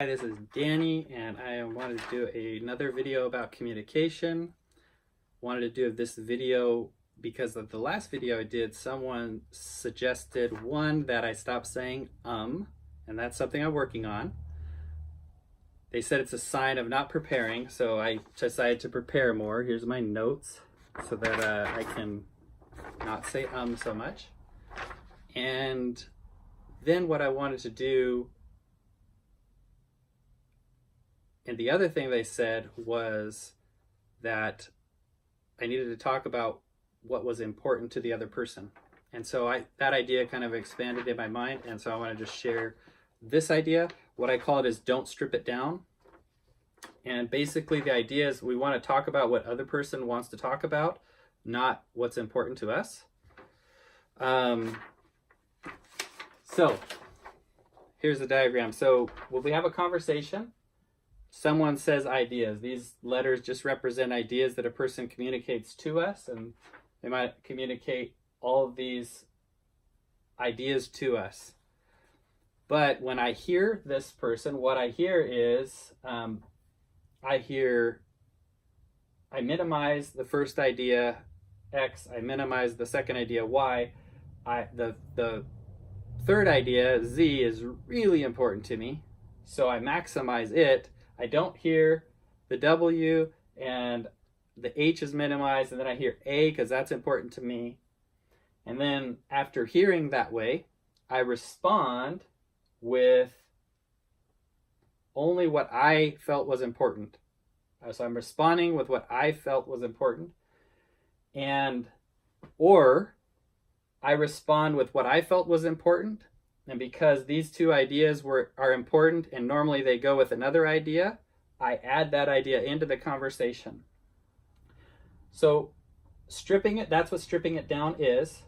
Hi, this is Danny, and I wanted to do another video about communication. Wanted to do this video because of the last video I did. Someone suggested that I stop saying and that's something I'm working on. They said it's a sign of not preparing, so I decided to prepare more. Here's my notes so that I can not say so much. And then what I wanted to do, and the other thing they said was that I needed to talk about what was important to the other person. And so that idea kind of expanded in my mind, and so I want to just share this idea. What I call it is don't strip it down. And basically the idea is we want to talk about what other person wants to talk about, not what's important to us. So here's the diagram. So when we have a conversation, someone says ideas. These letters just represent ideas that a person communicates to us, and they might communicate all of these ideas to us. But when I hear this person, what I hear is, I minimize the first idea, X, I minimize the second idea, Y. The third idea, Z, is really important to me, so I maximize it. I don't hear the W, and the H is minimized, and then I hear A because that's important to me. And then after hearing that way, I respond with only what I felt was important. So I'm responding with what I felt was important, or I respond with what I felt was important, and because these two ideas are important and normally they go with another idea, I add that idea into the conversation. So stripping it, that's what stripping it down is.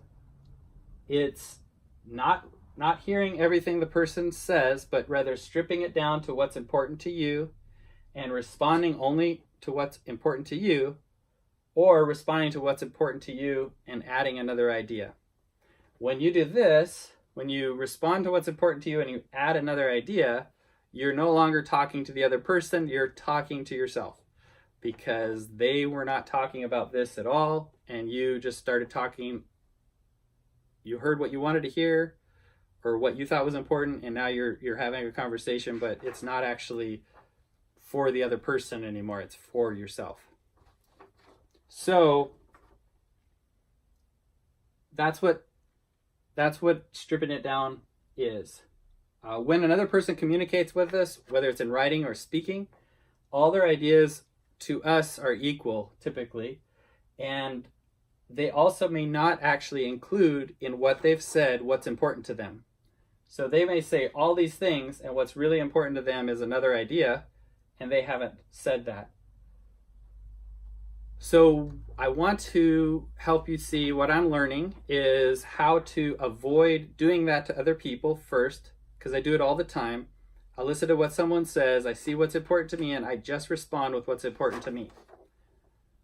It's not hearing everything the person says, but rather stripping it down to what's important to you and responding only to what's important to you, or responding to what's important to you and adding another idea. When you do this, when you respond to what's important to you and you add another idea, you're no longer talking to the other person, you're talking to yourself, because they were not talking about this at all, and you just started talking. You heard what you wanted to hear or what you thought was important, and now you're having a conversation, but it's not actually for the other person anymore, it's for yourself. So that's what stripping it down is. When another person communicates with us, whether it's in writing or speaking, all their ideas to us are equal typically, and they also may not actually include in what they've said what's important to them. So they may say all these things, and what's really important to them is another idea, and they haven't said that. So I want to help you see what I'm learning is how to avoid doing that to other people first, because I do it all the time. I listen to what someone says, I see what's important to me, and I just respond with what's important to me.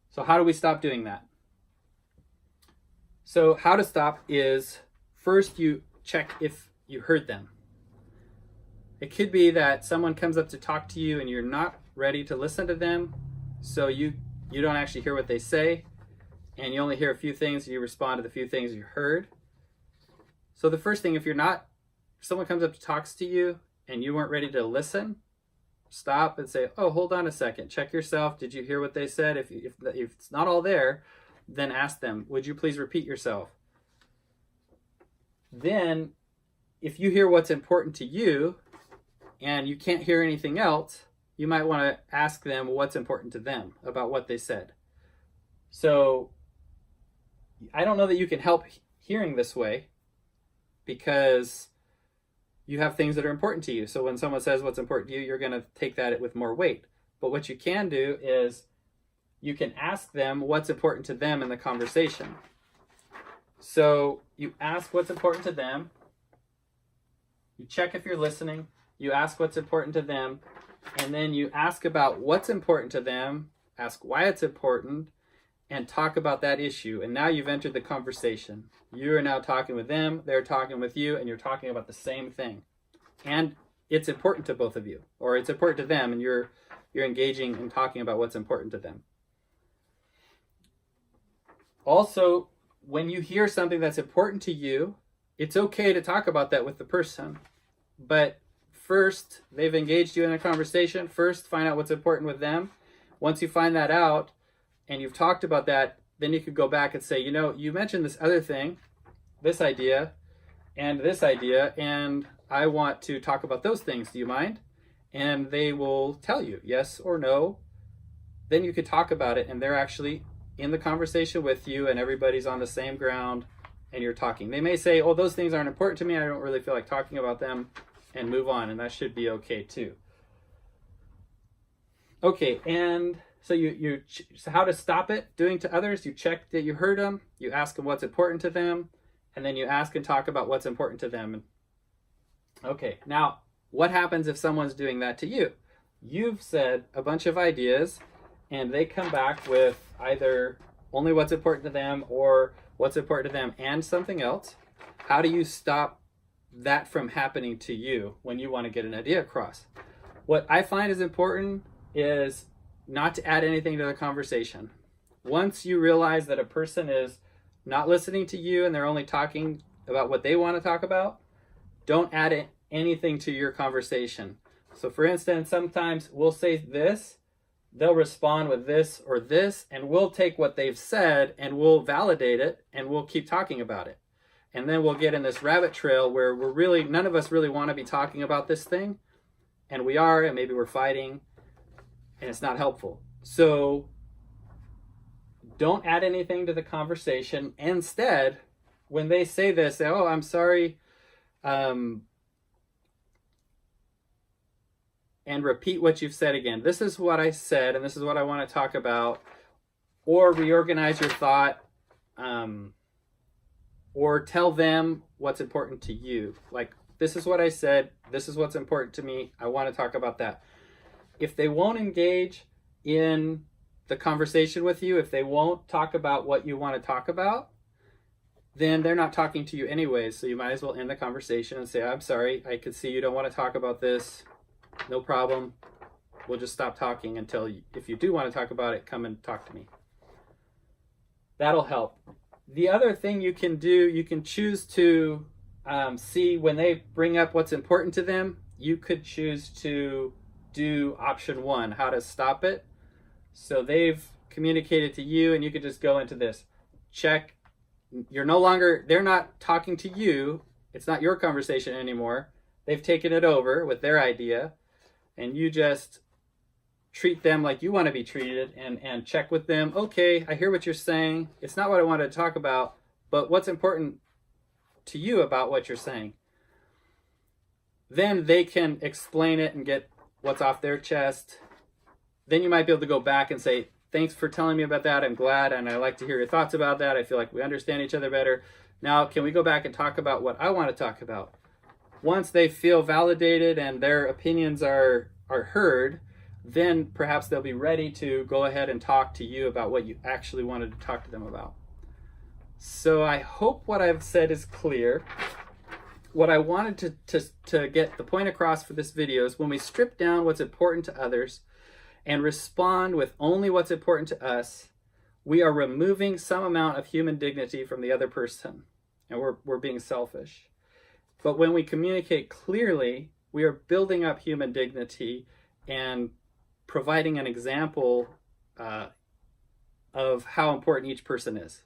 So how do we stop doing that? So how to stop is, first you check if you heard them. It could be that someone comes up to talk to you and you're not ready to listen to them, so you don't actually hear what they say, and you only hear a few things, and you respond to the few things you heard. So the first thing, if someone comes up to talks to you and you weren't ready to listen, stop and say, oh, hold on a second, check yourself. Did you hear what they said? If it's not all there, then ask them, would you please repeat yourself? Then if you hear what's important to you and you can't hear anything else, you might want to ask them what's important to them about what they said. So I don't know that you can help hearing this way, because you have things that are important to you. So when someone says what's important to you, you're going to take that with more weight. But what you can do is you can ask them what's important to them in the conversation. So you ask what's important to them, you check if you're listening, you ask what's important to them, and then you ask about what's important to them, ask why it's important, and talk about that issue. And now you've entered the conversation. You are now talking with them, they're talking with you, and you're talking about the same thing. And it's important to both of you, or it's important to them, and you're engaging and talking about what's important to them. Also, when you hear something that's important to you, it's okay to talk about that with the person. But first, they've engaged you in a conversation. First, find out what's important with them. Once you find that out and you've talked about that, then you could go back and say, you know, you mentioned this other thing, this idea, and I want to talk about those things. Do you mind? And they will tell you yes or no. Then you could talk about it, and they're actually in the conversation with you, and everybody's on the same ground, and you're talking. They may say, oh, those things aren't important to me, I don't really feel like talking about them, and move on, and that should be okay too. Okay, and so so how to stop it doing to others? You check that you heard them, you ask them what's important to them, and then you ask and talk about what's important to them. Okay, now what happens if someone's doing that to you? You've said a bunch of ideas, and they come back with either only what's important to them or what's important to them and something else. How do you stop that from happening to you when you want to get an idea across? What I find is important is not to add anything to the conversation. Once you realize that a person is not listening to you and they're only talking about what they want to talk about, don't add anything to your conversation. So for instance, sometimes we'll say this, they'll respond with this or this, and we'll take what they've said and we'll validate it and we'll keep talking about it. And then we'll get in this rabbit trail where none of us really want to be talking about this thing, and we are, and maybe we're fighting, and it's not helpful. So don't add anything to the conversation. Instead, when they say this, say, oh, I'm sorry, and repeat what you've said again. This is what I said, and this is what I want to talk about. Or reorganize your thought, or tell them what's important to you. Like, this is what I said, this is what's important to me, I want to talk about that. If they won't engage in the conversation with you, if they won't talk about what you want to talk about, then they're not talking to you anyways. So you might as well end the conversation and say, I'm sorry, I could see you don't want to talk about this. No problem. We'll just stop talking until if you do want to talk about it, come and talk to me. That'll help. The other thing you can do, you can choose to see when they bring up what's important to them, you could choose to do option 1, how to stop it. So they've communicated to you, and you could just go into this. Check. They're not talking to you. It's not your conversation anymore. They've taken it over with their idea, and you just treat them like you want to be treated and check with them. Okay, I hear what you're saying. It's not what I wanted to talk about, but what's important to you about what you're saying? Then they can explain it and get what's off their chest. Then you might be able to go back and say, thanks for telling me about that. I'm glad, and I like to hear your thoughts about that. I feel like we understand each other better. Now, can we go back and talk about what I want to talk about? Once they feel validated and their opinions are heard, then perhaps they'll be ready to go ahead and talk to you about what you actually wanted to talk to them about. So I hope what I've said is clear. What I wanted to get the point across for this video is when we strip down what's important to others and respond with only what's important to us, we are removing some amount of human dignity from the other person, and we're being selfish. But when we communicate clearly, we are building up human dignity and providing an example of how important each person is.